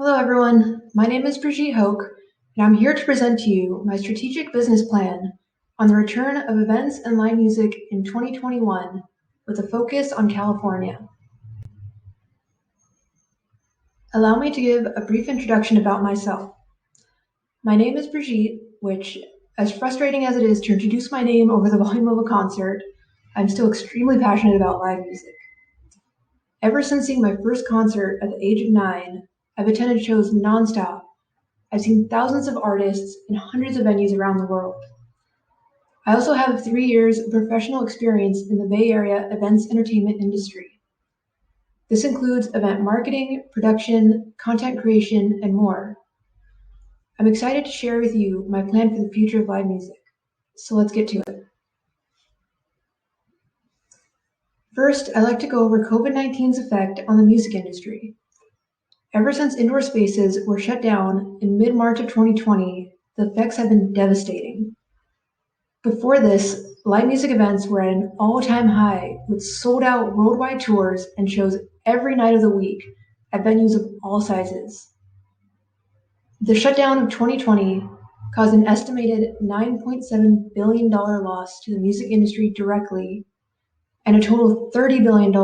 Hello everyone, my name is Brigitte Hoke, and I'm here to present to you my strategic business plan on the return of events and live music in 2021 with a focus on California. Allow me to give a brief introduction about myself. My name is Brigitte, which, as frustrating as it is to introduce my name over the volume of a concert, I'm still extremely passionate about live music. Ever since seeing my first concert at the age of 9, I've attended shows nonstop. I've seen thousands of artists in hundreds of venues around the world. I also have 3 years of professional experience in the Bay Area events entertainment industry. This includes event marketing, production, content creation, and more. I'm excited to share with you my plan for the future of live music. So let's get to it. First, I'd like to go over COVID-19's effect on the music industry. Ever since indoor spaces were shut down in mid-March of 2020, the effects have been devastating. Before this, live music events were at an all-time high with sold-out worldwide tours and shows every night of the week at venues of all sizes. The shutdown of 2020 caused an estimated $9.7 billion loss to the music industry directly and a total of $30 billion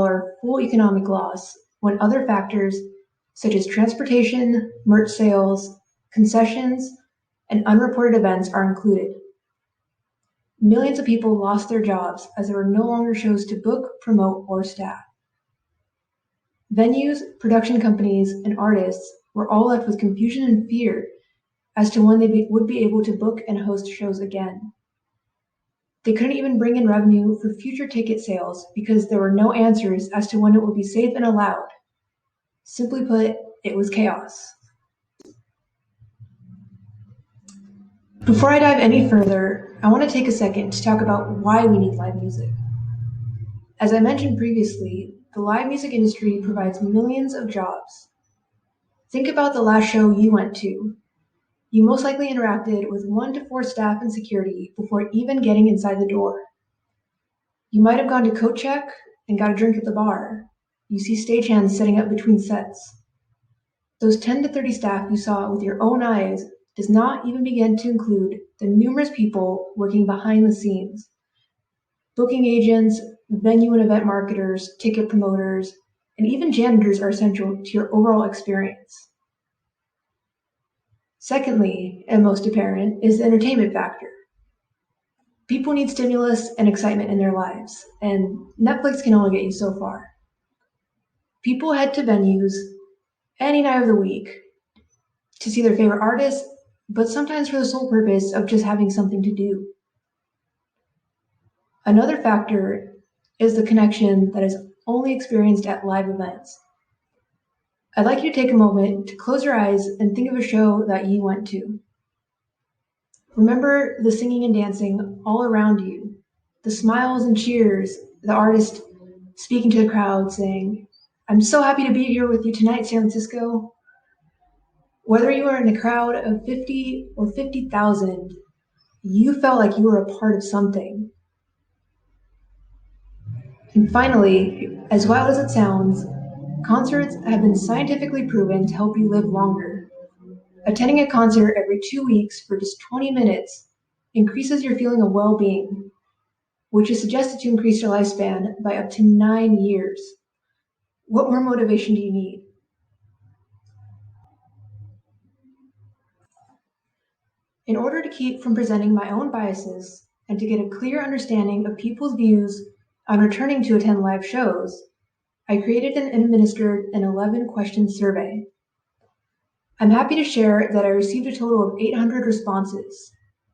full economic loss when other factors such as transportation, merch sales, concessions, and unreported events are included. Millions of people lost their jobs as there were no longer shows to book, promote, or staff. Venues, production companies, and artists were all left with confusion and fear as to when they would be able to book and host shows again. They couldn't even bring in revenue for future ticket sales because there were no answers as to when it would be safe and allowed. Simply put, it was chaos. Before I dive any further, I want to take a second to talk about why we need live music. As I mentioned previously, the live music industry provides millions of jobs. Think about the last show you went to. You most likely interacted with 1 to 4 staff and security before even getting inside the door. You might have gone to coat check and got a drink at the bar. You see stagehands setting up between sets. Those 10 to 30 staff you saw with your own eyes does not even begin to include the numerous people working behind the scenes. Booking agents, venue and event marketers, ticket promoters, and even janitors are essential to your overall experience. Secondly, and most apparent, is the entertainment factor. People need stimulus and excitement in their lives, and Netflix can only get you so far. People head to venues any night of the week to see their favorite artists, but sometimes for the sole purpose of just having something to do. Another factor is the connection that is only experienced at live events. I'd like you to take a moment to close your eyes and think of a show that you went to. Remember the singing and dancing all around you, the smiles and cheers, the artist speaking to the crowd saying, "I'm so happy to be here with you tonight, San Francisco." Whether you were in a crowd of 50 or 50,000, you felt like you were a part of something. And finally, as wild as it sounds, concerts have been scientifically proven to help you live longer. Attending a concert every 2 weeks for just 20 minutes increases your feeling of well-being, which is suggested to increase your lifespan by up to 9 years. What more motivation do you need? In order to keep from presenting my own biases and to get a clear understanding of people's views on returning to attend live shows, I created and administered an 11-question survey. I'm happy to share that I received a total of 800 responses.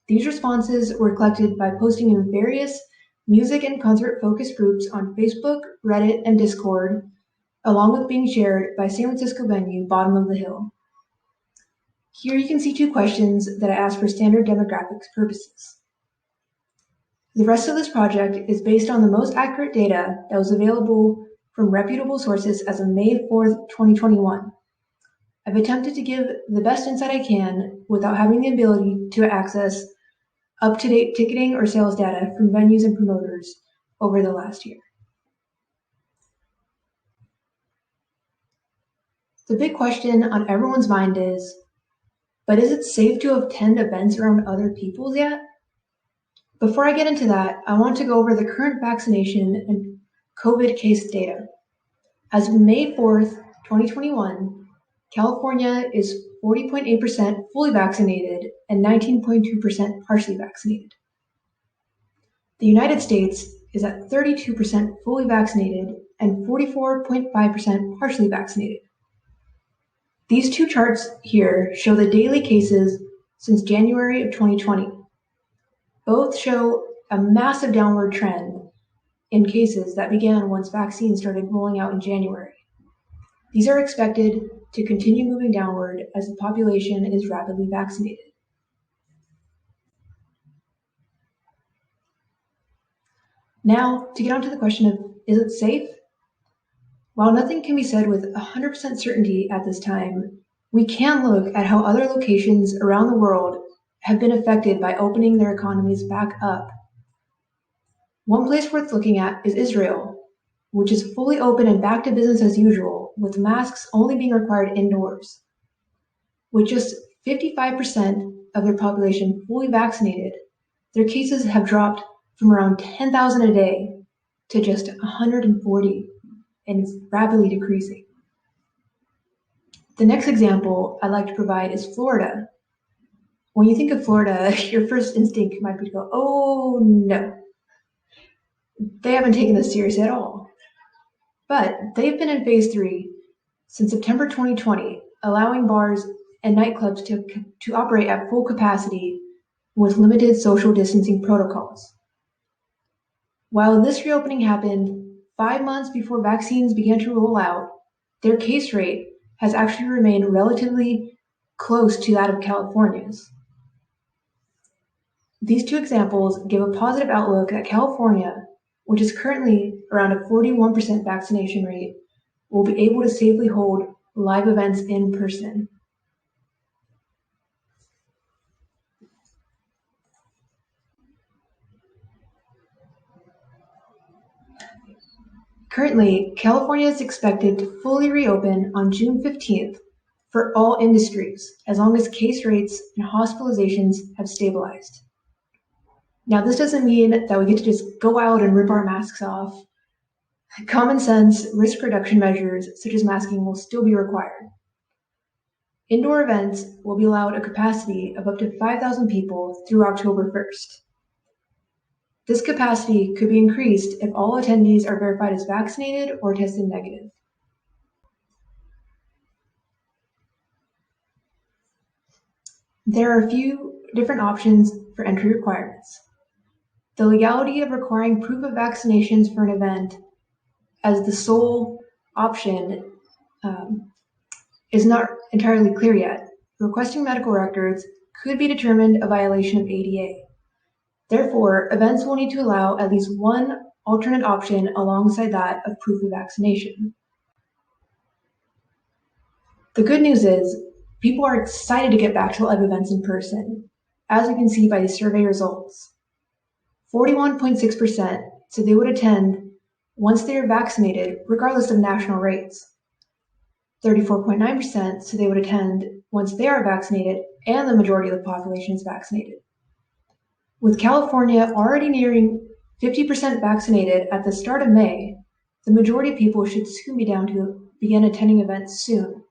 These responses were collected by posting in various music and concert focus groups on Facebook, Reddit, and Discord, along with being shared by San Francisco venue Bottom of the Hill. Here you can see 2 questions that I asked for standard demographics purposes. The rest of this project is based on the most accurate data that was available from reputable sources as of May 4th, 2021. I've attempted to give the best insight I can without having the ability to access up-to-date ticketing or sales data from venues and promoters over the last year. The big question on everyone's mind is, but is it safe to attend events around other people yet? Before I get into that, I want to go over the current vaccination and COVID case data. As of May 4th, 2021, California is 40.8% fully vaccinated and 19.2% partially vaccinated. The United States is at 32% fully vaccinated and 44.5% partially vaccinated. These two charts here show the daily cases since January of 2020. Both show a massive downward trend in cases that began once vaccines started rolling out in January. These are expected to continue moving downward as the population is rapidly vaccinated. Now, to get onto the question of, is it safe? While nothing can be said with 100% certainty at this time, we can look at how other locations around the world have been affected by opening their economies back up. One place worth looking at is Israel, which is fully open and back to business as usual, with masks only being required indoors. With just 55% of their population fully vaccinated, their cases have dropped from around 10,000 a day to just 140, and it's rapidly decreasing. The next example I'd like to provide is Florida. When you think of Florida, your first instinct might be to go, oh no, they haven't taken this seriously at all. But they've been in phase 3 since September 2020, allowing bars and nightclubs to operate at full capacity with limited social distancing protocols. While this reopening happened 5 months before vaccines began to roll out, their case rate has actually remained relatively close to that of California's. These two examples give a positive outlook that California, which is currently around a 41% vaccination rate, will be able to safely hold live events in person. Currently, California is expected to fully reopen on June 15th for all industries, as long as case rates and hospitalizations have stabilized. Now, this doesn't mean that we get to just go out and rip our masks off. Common sense risk reduction measures, such as masking, will still be required. Indoor events will be allowed a capacity of up to 5,000 people through October 1st. This capacity could be increased if all attendees are verified as vaccinated or tested negative. There are a few different options for entry requirements. The legality of requiring proof of vaccinations for an event as the sole option is not entirely clear yet. Requesting medical records could be determined a violation of ADA. Therefore, events will need to allow at least one alternate option alongside that of proof of vaccination. The good news is, people are excited to get back to live events in person, as you can see by the survey results. 41.6% said they would attend once they are vaccinated, regardless of national rates. 34.9% said they would attend once they are vaccinated and the majority of the population is vaccinated. With California already nearing 50% vaccinated at the start of May, the majority of people should soon be down to begin attending events soon.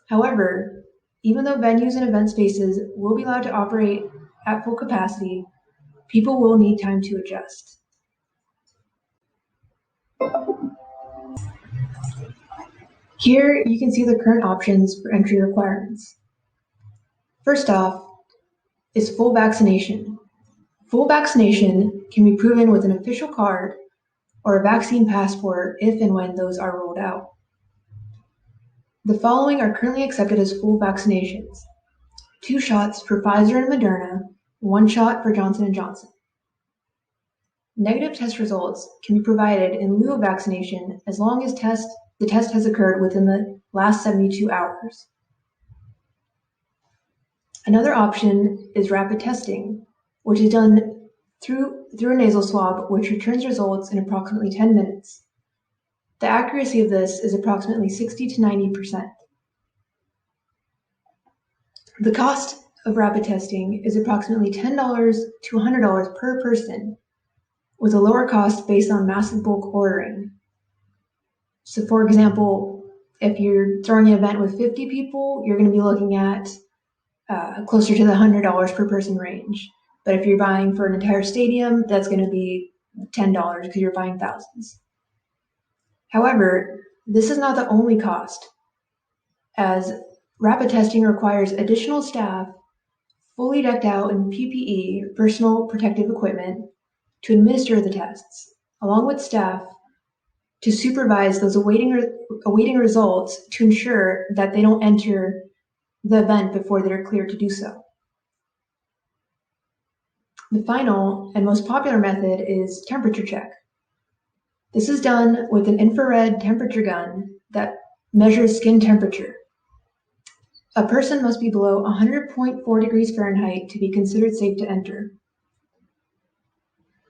However, even though venues and event spaces will be allowed to operate at full capacity, people will need time to adjust. Here you can see the current options for entry requirements. First off is full vaccination. Full vaccination can be proven with an official card or a vaccine passport if and when those are rolled out. The following are currently accepted as full vaccinations: 2 shots for Pfizer and Moderna, 1 shot for Johnson & Johnson. Negative test results can be provided in lieu of vaccination as long as the test has occurred within the last 72 hours. Another option is rapid testing, which is done through a nasal swab, which returns results in approximately 10 minutes. The accuracy of this is approximately 60 to 90%. The cost of rapid testing is approximately $10 to $100 per person, with a lower cost based on massive bulk ordering. So for example, if you're throwing an event with 50 people, you're going to be looking at closer to the $100 per person range. But if you're buying for an entire stadium, that's going to be $10 because you're buying thousands. However, this is not the only cost, as rapid testing requires additional staff fully decked out in PPE, personal protective equipment, to administer the tests, along with staff to supervise those awaiting results to ensure that they don't enter the event before they're cleared to do so. The final and most popular method is temperature check. This is done with an infrared temperature gun that measures skin temperature. A person must be below 100.4 degrees Fahrenheit to be considered safe to enter.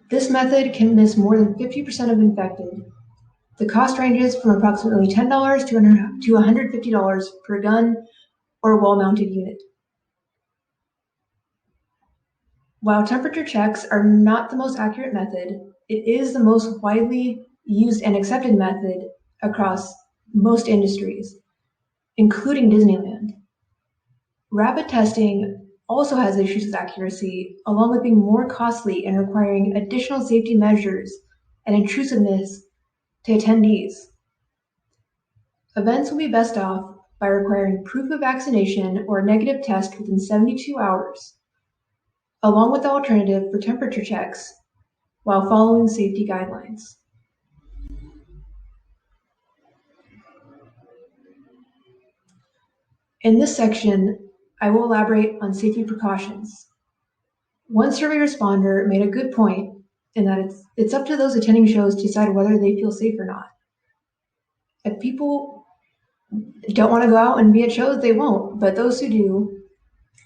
This method can miss more than 50% of infected. The cost ranges from approximately $10 to $150 per gun or wall-mounted unit. While temperature checks are not the most accurate method, it is the most widely used and accepted method across most industries, including Disneyland. Rapid testing also has issues with accuracy, along with being more costly and requiring additional safety measures and intrusiveness to attendees. Events will be best off by requiring proof of vaccination or a negative test within 72 hours, along with the alternative for temperature checks while following safety guidelines. In this section, I will elaborate on safety precautions. One survey responder made a good point in that it's up to those attending shows to decide whether they feel safe or not. If people don't want to go out and be at shows, they won't. But those who do,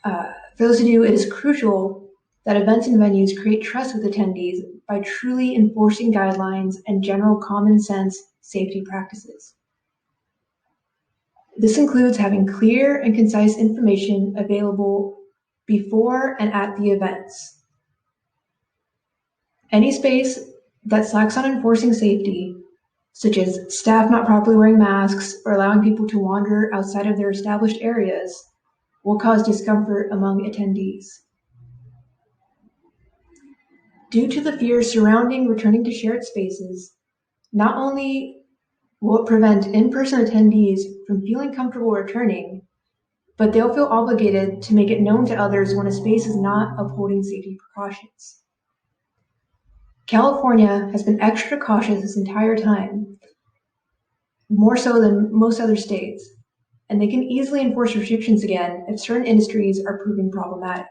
it is crucial that events and venues create trust with attendees by truly enforcing guidelines and general common sense safety practices. This includes having clear and concise information available before and at the events. Any space that slacks on enforcing safety, such as staff not properly wearing masks or allowing people to wander outside of their established areas, will cause discomfort among attendees. Due to the fear surrounding returning to shared spaces, not only will it prevent in-person attendees from feeling comfortable returning, but they'll feel obligated to make it known to others when a space is not upholding safety precautions. California has been extra cautious this entire time, more so than most other states, and they can easily enforce restrictions again if certain industries are proving problematic.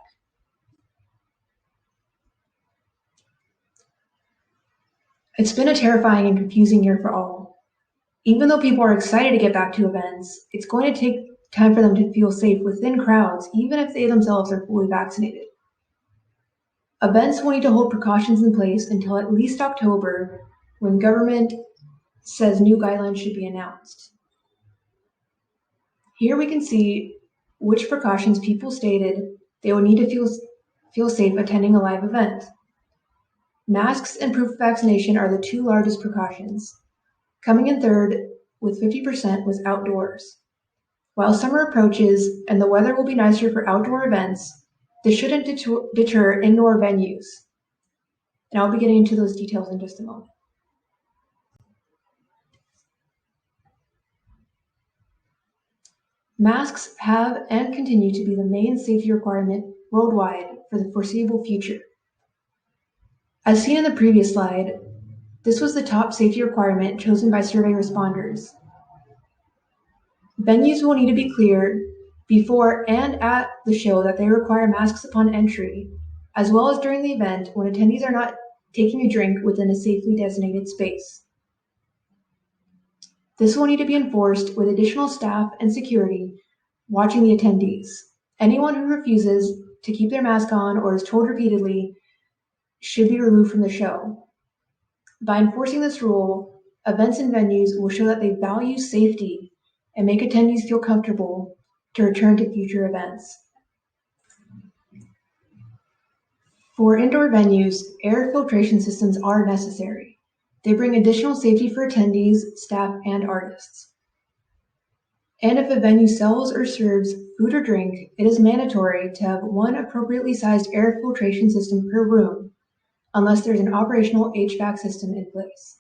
It's been a terrifying and confusing year for all. Even though people are excited to get back to events, it's going to take time for them to feel safe within crowds, even if they themselves are fully vaccinated. Events will need to hold precautions in place until at least October, when government says new guidelines should be announced. Here we can see which precautions people stated they will need to feel safe attending a live event. Masks and proof of vaccination are the two largest precautions. Coming in third with 50% was outdoors. While summer approaches and the weather will be nicer for outdoor events, this shouldn't deter indoor venues. And I'll be getting into those details in just a moment. Masks have and continue to be the main safety requirement worldwide for the foreseeable future. As seen in the previous slide, this was the top safety requirement chosen by survey responders. Venues will need to be clear before and at the show that they require masks upon entry, as well as during the event when attendees are not taking a drink within a safely designated space. This will need to be enforced with additional staff and security watching the attendees. Anyone who refuses to keep their mask on or is told repeatedly should be removed from the show. By enforcing this rule, events and venues will show that they value safety and make attendees feel comfortable to return to future events. For indoor venues, air filtration systems are necessary. They bring additional safety for attendees, staff, and artists. And if a venue sells or serves food or drink, it is mandatory to have one appropriately sized air filtration system per room, unless there's an operational HVAC system in place.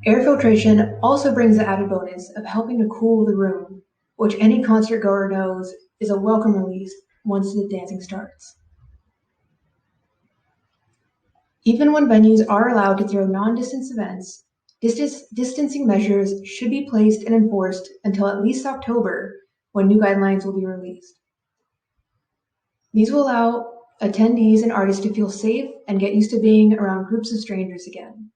Air filtration also brings the added bonus of helping to cool the room, which any concert goer knows is a welcome release once the dancing starts. Even when venues are allowed to throw non-distance events, distancing measures should be placed and enforced until at least October, when new guidelines will be released. These will allow attendees and artists to feel safe and get used to being around groups of strangers again.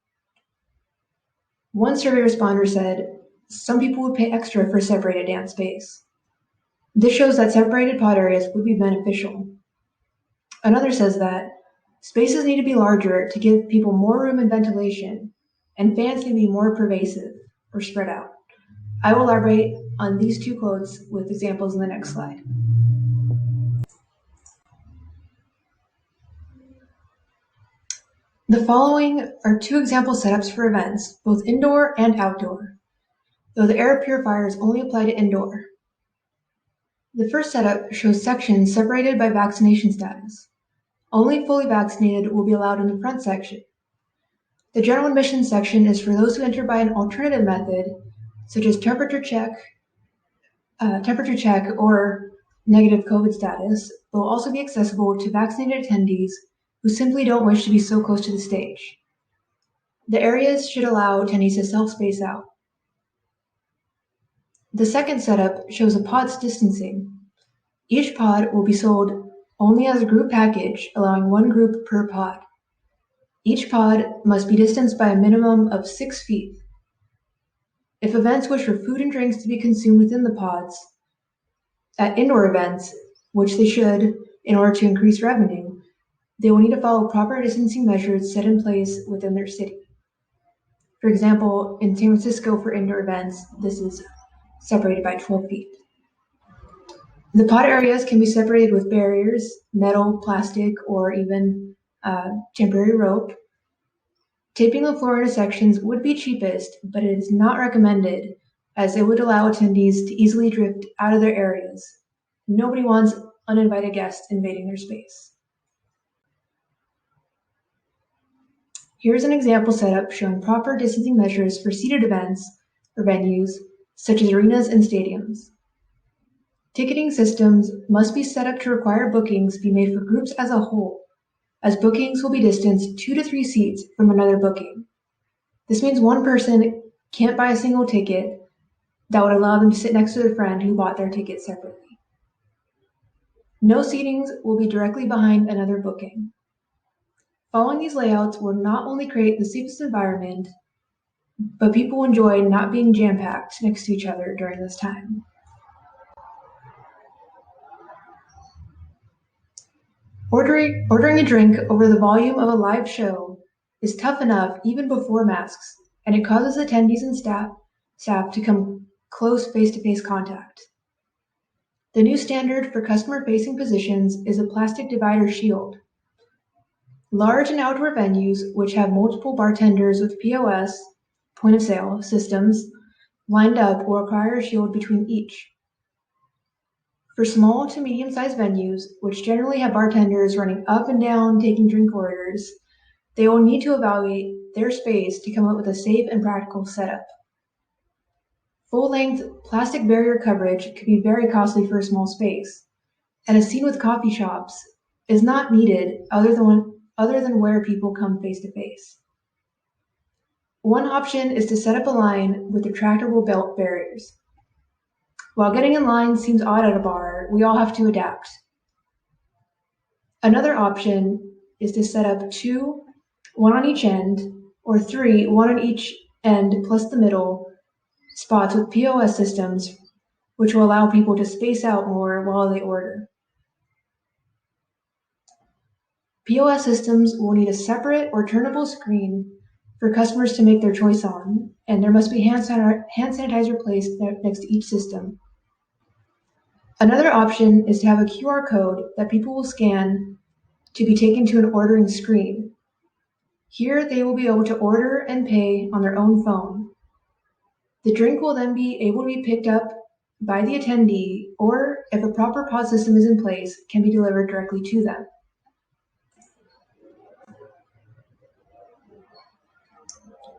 One survey responder said, "Some people would pay extra for separated dance space. This shows that separated pod areas would be beneficial." Another says that spaces need to be larger to give people more room and ventilation, and fans can be more pervasive or spread out. I will elaborate on these two quotes with examples in the next slide. The following are two example setups for events, both indoor and outdoor, though the air purifiers only apply to indoor. The first setup shows sections separated by vaccination status. Only fully vaccinated will be allowed in the front section. The general admission section is for those who enter by an alternative method, such as temperature check or negative COVID status, but will also be accessible to vaccinated attendees who simply don't wish to be so close to the stage. The areas should allow attendees to self-space out. The second setup shows a pod's distancing. Each pod will be sold only as a group package, allowing one group per pod. Each pod must be distanced by a minimum of 6 feet. If events wish for food and drinks to be consumed within the pods, at indoor events, which they should in order to increase revenue, they will need to follow proper distancing measures set in place within their city. For example, in San Francisco for indoor events, this is separated by 12 feet. The pod areas can be separated with barriers, metal, plastic, or even temporary rope. Taping the floor into sections would be cheapest, but it is not recommended, as it would allow attendees to easily drift out of their areas. Nobody wants uninvited guests invading their space. Here's an example setup showing proper distancing measures for seated events or venues, such as arenas and stadiums. Ticketing systems must be set up to require bookings be made for groups as a whole, as bookings will be distanced 2 to 3 seats from another booking. This means one person can't buy a single ticket that would allow them to sit next to their friend who bought their ticket separately. No seatings will be directly behind another booking. Following these layouts will not only create the safest environment, but people enjoy not being jam-packed next to each other during this time. Ordering a drink over the volume of a live show is tough enough even before masks, and it causes attendees and staff to come close face-to-face contact. The new standard for customer-facing positions is a plastic divider shield. Large and outdoor venues, which have multiple bartenders with POS, point of sale, systems lined up, will require a shield between each. For small to medium-sized venues, which generally have bartenders running up and down taking drink orders, they will need to evaluate their space to come up with a safe and practical setup. Full-length plastic barrier coverage could be very costly for a small space, and as seen with coffee shops, is not needed other than where people come face-to-face. One option is to set up a line with retractable belt barriers. While getting in line seems odd at a bar, we all have to adapt. Another option is to set up 2, 1 on each end, or 3, 1 on each end plus the middle, spots with POS systems, which will allow people to space out more while they order. POS systems will need a separate or turnable screen for customers to make their choice on, and there must be hand sanitizer placed next to each system. Another option is to have a QR code that people will scan to be taken to an ordering screen. Here, they will be able to order and pay on their own phone. The drink will then be able to be picked up by the attendee, or if a proper POS system is in place, can be delivered directly to them.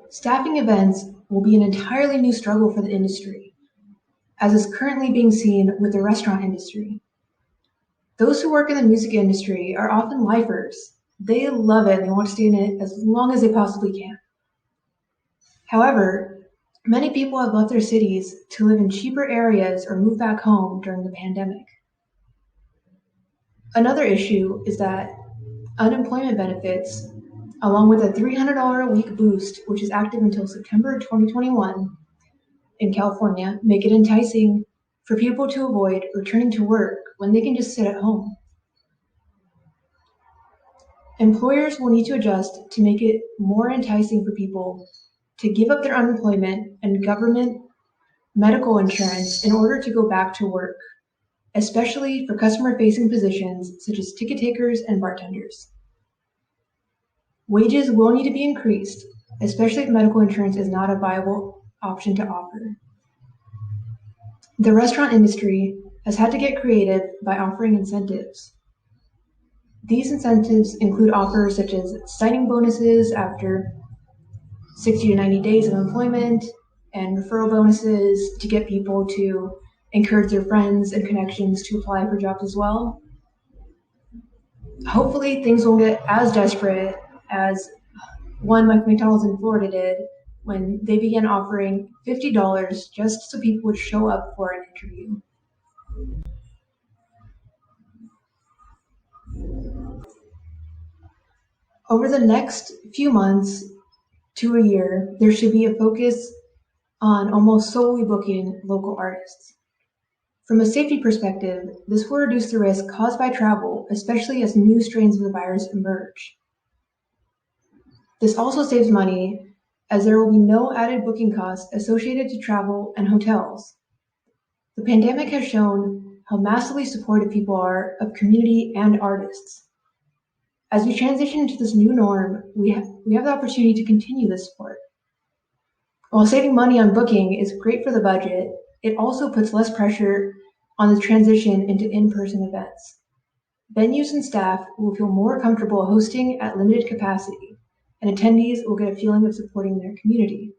Staffing events will be an entirely new struggle for the industry, as is currently being seen with the restaurant industry. Those who work in the music industry are often lifers. They love it and they want to stay in it as long as they possibly can. However, many people have left their cities to live in cheaper areas or move back home during the pandemic. Another issue is that unemployment benefits, along with a $300 a week boost, which is active until September 2021 in California, make it enticing for people to avoid returning to work when they can just sit at home. Employers will need to adjust to make it more enticing for people to give up their unemployment and government medical insurance in order to go back to work, especially for customer-facing positions such as ticket takers and bartenders. Wages will need to be increased, especially if medical insurance is not a viable option to offer. The restaurant industry has had to get creative by offering incentives. These incentives include offers such as signing bonuses after 60 to 90 days of employment and referral bonuses to get people to encourage their friends and connections to apply for jobs as well. Hopefully things won't get as desperate as one like McDonald's in Florida did when they began offering $50 just so people would show up for an interview. Over the next few months to a year, there should be a focus on almost solely booking local artists. From a safety perspective, this will reduce the risk caused by travel, especially as new strains of the virus emerge. This also saves money, as there will be no added booking costs associated to travel and hotels. The pandemic has shown how massively supportive people are of community and artists. As we transition into this new norm, we have the opportunity to continue this support. While saving money on booking is great for the budget, it also puts less pressure on the transition into in-person events. Venues and staff will feel more comfortable hosting at limited capacity, and attendees will get a feeling of supporting their community.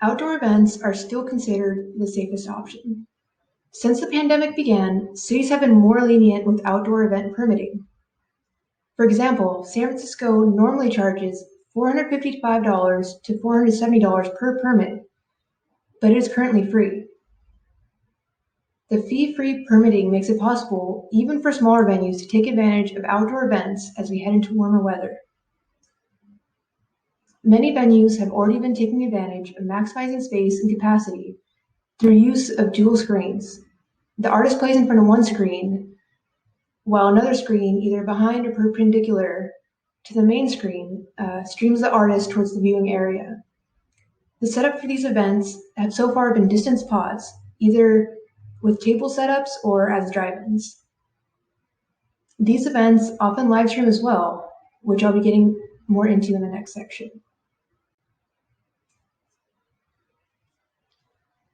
Outdoor events are still considered the safest option. Since the pandemic began, cities have been more lenient with outdoor event permitting. For example, San Francisco normally charges $455 to $470 per permit, but it is currently free. The fee-free permitting makes it possible, even for smaller venues, to take advantage of outdoor events as we head into warmer weather. Many venues have already been taking advantage of maximizing space and capacity through use of dual screens. The artist plays in front of one screen, while another screen, either behind or perpendicular to the main screen, streams the artist towards the viewing area. The setup for these events have so far been distance pods, either with table setups or as drive-ins. These events often live stream as well, which I'll be getting more into in the next section.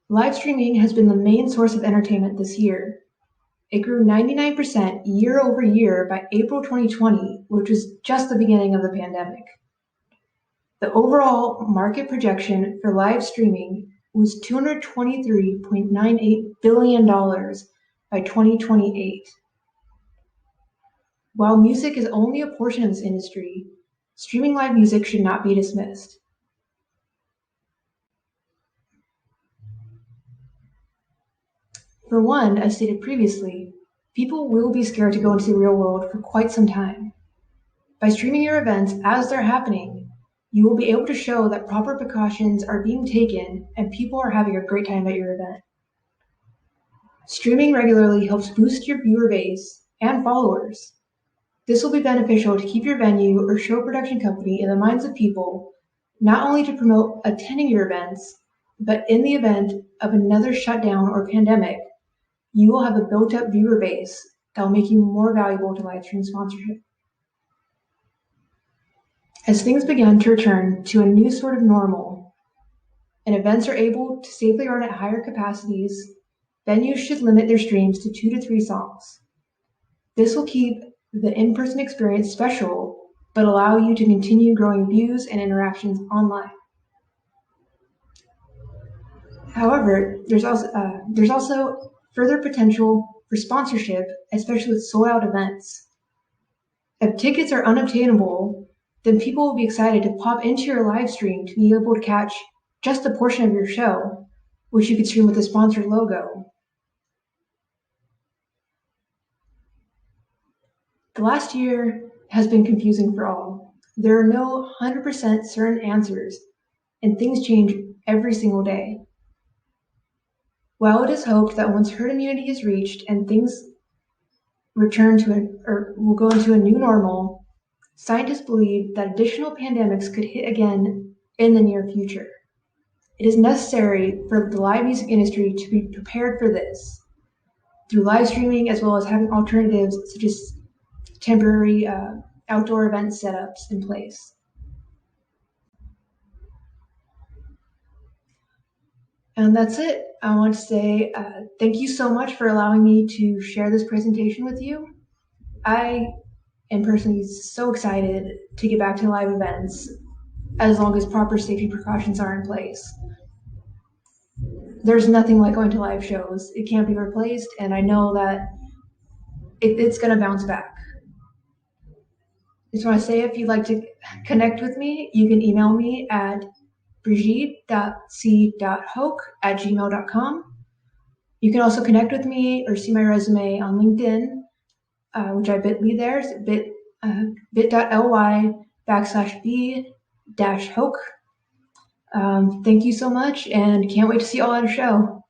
Live streaming has been the main source of entertainment this year. It grew 99% year over year by April 2020, which was just the beginning of the pandemic. The overall market projection for live streaming was $223.98 billion by 2028. While music is only a portion of this industry, streaming live music should not be dismissed. For one, as stated previously, people will be scared to go into the real world for quite some time. By streaming your events as they're happening, you will be able to show that proper precautions are being taken and people are having a great time at your event. Streaming regularly helps boost your viewer base and followers. This will be beneficial to keep your venue or show production company in the minds of people, not only to promote attending your events, but in the event of another shutdown or pandemic, you will have a built-up viewer base that will make you more valuable to livestream sponsorship. As things begin to return to a new sort of normal, and events are able to safely run at higher capacities, venues should limit their streams to 2 to 3 songs. This will keep the in-person experience special, but allow you to continue growing views and interactions online. However, there's also further potential for sponsorship, especially with sold-out events. If tickets are unobtainable, then people will be excited to pop into your live stream to be able to catch just a portion of your show, which you could stream with a sponsored logo. The last year has been confusing for all. There are no 100% certain answers, and things change every single day. While it is hoped that once herd immunity is reached and things return to will go into a new normal, scientists believe that additional pandemics could hit again in the near future. It is necessary for the live music industry to be prepared for this through live streaming, as well as having alternatives such as temporary outdoor event setups in place. And that's it. I want to say thank you so much for allowing me to share this presentation with you. I am personally so excited to get back to live events as long as proper safety precautions are in place. There's nothing like going to live shows. It can't be replaced, and I know that it's going to bounce back. Just want to say, if you'd like to connect with me, you can email me at brigitte.c.hoke@gmail.com. You can also connect with me or see my resume on LinkedIn, which I bit.ly there, so bit.ly/b-hoke. Thank you so much, and can't wait to see you all at a show.